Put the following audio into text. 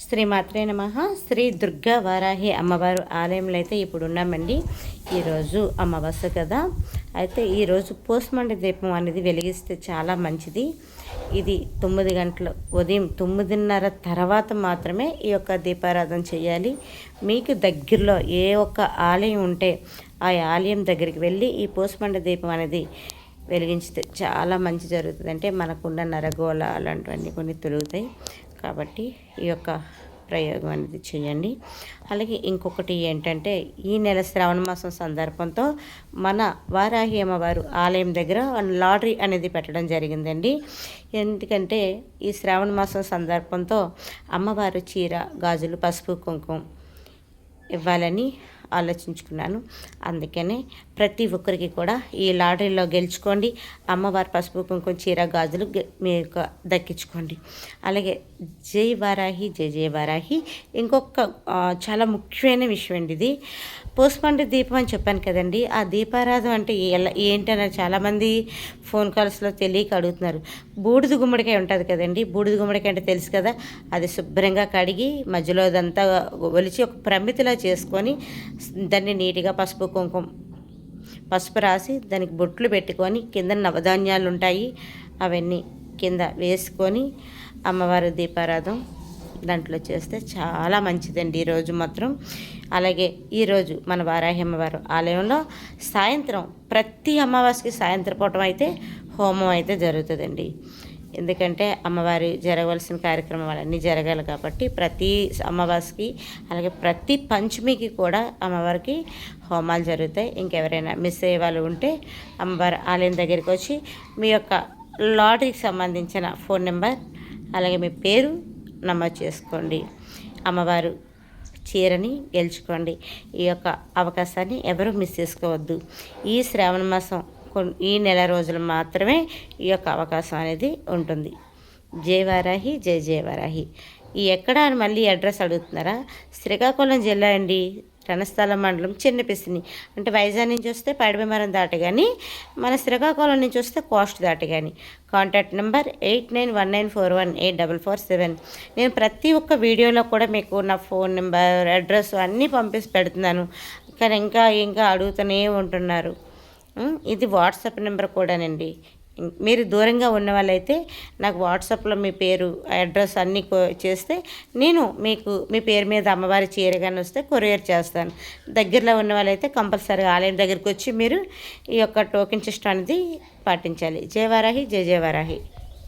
శ్రీమాత్రే నమః. శ్రీ దుర్గా వారాహి అమ్మవారు ఆలయంలో అయితే ఇప్పుడు ఉన్నామండి. ఈరోజు అమావాస్య కదా, అయితే ఈరోజు పోస్మండి దీపం అనేది వెలిగిస్తే చాలా మంచిది. ఇది 9 గంటలు ఉదయం 9:30 తర్వాత మాత్రమే ఈ యొక్క దీపారాధన చేయాలి. మీకు దగ్గరలో ఏ ఒక్క ఆలయం ఉంటే ఆ ఆలయం దగ్గరికి వెళ్ళి ఈ పోస్మండి దీపం అనేది వెలిగించితే చాలా మంచి జరుగుతుంది. అంటే మనకున్న నరగోళ అలాంటివన్నీ కొన్ని తొలుగుతాయి. కాబట్టి ఈ యొక్క ప్రయోగం అనేది చేయండి. అలాగే ఇంకొకటి ఏంటంటే, ఈ నెల శ్రావణ మాసం సందర్భంతో మన వారాహి అమ్మవారు ఆలయం దగ్గర లాటరీ అనేది పెట్టడం జరిగిందండి. ఎందుకంటే ఈ శ్రావణ మాసం సందర్భంతో అమ్మవారు చీర, గాజులు, పసుపు, కుంకుమ ఇవ్వాలని ఆలోచించుకున్నాను. అందుకనే ప్రతి ఒక్కరికి కూడా ఈ లాటరీలో గెలుచుకోండి. అమ్మవారి పసుపు, కుంకుమ, చీర, గాజులు మీకు దక్కించుకోండి. అలాగే జై వారాహి, జై జయ వారాహి. ఇంకొక చాలా ముఖ్యమైన విషయం అండి ఇది. పోస్మండి దీపం అని చెప్పాను కదండి. ఆ దీపారాధన అంటే ఏంటని చాలామంది ఫోన్ కాల్స్లో తెలియక అడుగుతున్నారు. బూడిద గుమ్మడికాయ ఉంటుంది కదండి. బూడిద గుమ్మడికాయ అంటే తెలుసు కదా. అది శుభ్రంగా కడిగి మధ్యలో అదంతా ఒలిచి ఒక ప్రమితిలా చేసుకొని దాన్ని నీట్గా పసుపు రాసి దానికి బొట్లు పెట్టుకొని కింద నవధాన్యాలు ఉంటాయి అవన్నీ కింద వేసుకొని అమ్మవారి దీపారాధన దాంట్లో చేస్తే చాలా మంచిదండి ఈరోజు మాత్రం. అలాగే ఈరోజు మన వారాహి అమ్మవారు ఆలయంలో సాయంత్రం ప్రతి అమావాస్యకి సాయంత్రం పూటం అయితే హోమం అయితే జరుగుతుందండి. ఎందుకంటే అమ్మవారి జరగవలసిన కార్యక్రమాలన్నీ జరగాలి కాబట్టి ప్రతి అమావాస్యకి అలాగే ప్రతి పంచమికి కూడా అమ్మవారికి హోమాలు జరుగుతాయి. ఇంకెవరైనా మిస్ అయ్యే వాళ్ళు ఉంటే అమ్మవారి ఆలయం దగ్గరికి వచ్చి మీ యొక్క లాటరీకి సంబంధించిన ఫోన్ నెంబర్ అలాగే మీ పేరు నమోదు చేసుకోండి. అమ్మవారు చీరని గెలుచుకోండి. ఈ యొక్క అవకాశాన్ని ఎవరూ మిస్ చేసుకోవద్దు. ఈ శ్రావణ మాసం ఈ నెల రోజులు మాత్రమే ఈ యొక్క అవకాశం అనేది ఉంటుంది. జై వారాహి, జై జయ వారాహి. ఈ ఎక్కడ అని మళ్ళీ అడ్రస్ అడుగుతున్నారా? శ్రీకాకుళం జిల్లా అండి, రణస్థలం మండలం, చిన్నపిసిని. అంటే వైజాగ్ నుంచి వస్తే పైడిమరం దాటి కానీ, మన శ్రీకాకుళం నుంచి వస్తే కోస్ట్ దాటి కానీ. Contact number 8919418447. నేను ప్రతి ఒక్క వీడియోలో కూడా మీకు నా ఫోన్ నెంబర్, అడ్రస్ అన్నీ పంపిసి పెడుతున్నాను. కానీ ఇంకా అడుగుతూనే ఉంటున్నారు. ఇది వాట్సాప్ నెంబర్ కూడానండి. మీరు దూరంగా ఉన్న వాళ్ళైతే నాకు వాట్సాప్లో మీ పేరు, అడ్రస్ అన్నీ చేస్తే నేను మీకు మీ పేరు మీద అమ్మవారి చీరగానే వస్తే కొరియర్ చేస్తాను. దగ్గరలో ఉన్న వాళ్ళైతే కంపల్సరీగా ఆలయం దగ్గరికి వచ్చి మీరు ఈ యొక్క టోకెన్ సిస్టమ్ అనేది పాటించాలి. జయ వారాహి, జయ జయ వారాహి.